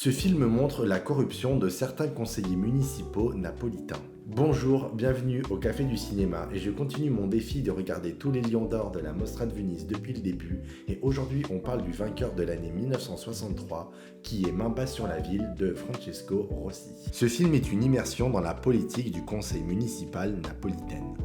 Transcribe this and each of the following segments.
Ce film montre la corruption de certains conseillers municipaux napolitains. Bonjour, bienvenue au Café du Cinéma et je continue mon défi de regarder tous les Lions d'Or de la Mostra de Venise depuis le début et aujourd'hui on parle du vainqueur de l'année 1963 qui est Main basse sur la ville de Francesco Rosi. Ce film est une immersion dans la politique du conseil municipal napolitaine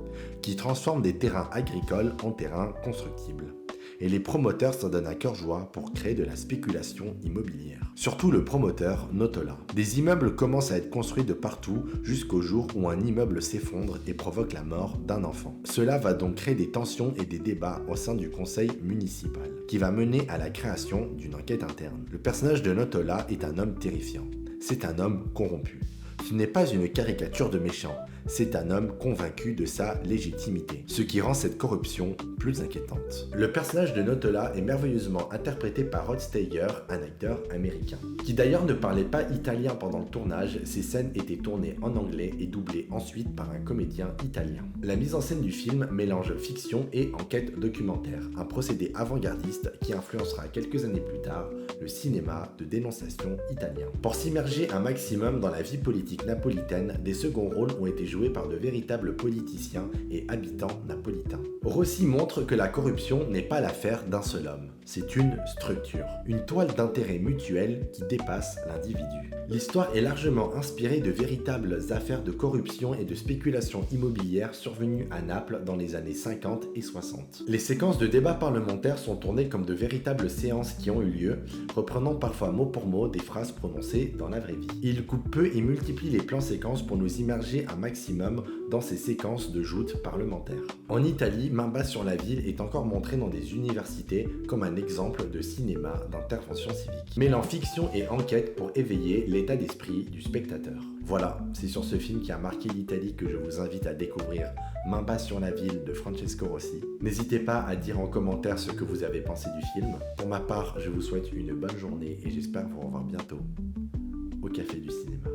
qui transforme des terrains agricoles en terrains constructibles. Et les promoteurs s'en donnent à cœur joie pour créer de la spéculation immobilière. Surtout le promoteur Notola. Des immeubles commencent à être construits de partout jusqu'au jour où un immeuble s'effondre et provoque la mort d'un enfant. Cela va donc créer des tensions et des débats au sein du conseil municipal, qui va mener à la création d'une enquête interne. Le personnage de Notola est un homme terrifiant. C'est un homme corrompu. Ce n'est pas une caricature de méchant, c'est un homme convaincu de sa légitimité, ce qui rend cette corruption plus inquiétante. Le personnage de Notola est merveilleusement interprété par Rod Steiger, un acteur américain, qui d'ailleurs ne parlait pas italien pendant le tournage, ses scènes étaient tournées en anglais et doublées ensuite par un comédien italien. La mise en scène du film mélange fiction et enquête documentaire, un procédé avant-gardiste qui influencera quelques années plus tard le cinéma de dénonciation italien. Pour s'immerger un maximum dans la vie politique napolitaine, des seconds rôles ont été joués par de véritables politiciens et habitants napolitains. Rossi montre que la corruption n'est pas l'affaire d'un seul homme, c'est une structure, une toile d'intérêt mutuel qui dépasse l'individu. L'histoire est largement inspirée de véritables affaires de corruption et de spéculation immobilière survenues à Naples dans les années 50 et 60. Les séquences de débats parlementaires sont tournées comme de véritables séances qui ont eu lieu, reprenant parfois mot pour mot des phrases prononcées dans la vraie vie. Il coupe peu et multiplie les plans séquences pour nous immerger un maximum dans ces séquences de joutes parlementaires. En Italie, Main basse sur la ville est encore montré dans des universités comme un exemple de cinéma d'intervention civique, mêlant fiction et enquête pour éveiller l'état d'esprit du spectateur. Voilà, c'est sur ce film qui a marqué l'Italie que je vous invite à découvrir Main basse sur la ville de Francesco Rosi. N'hésitez pas à dire en commentaire ce que vous avez pensé du film. Pour ma part, je vous souhaite une bonne journée et j'espère vous revoir bientôt au Café du Cinéma.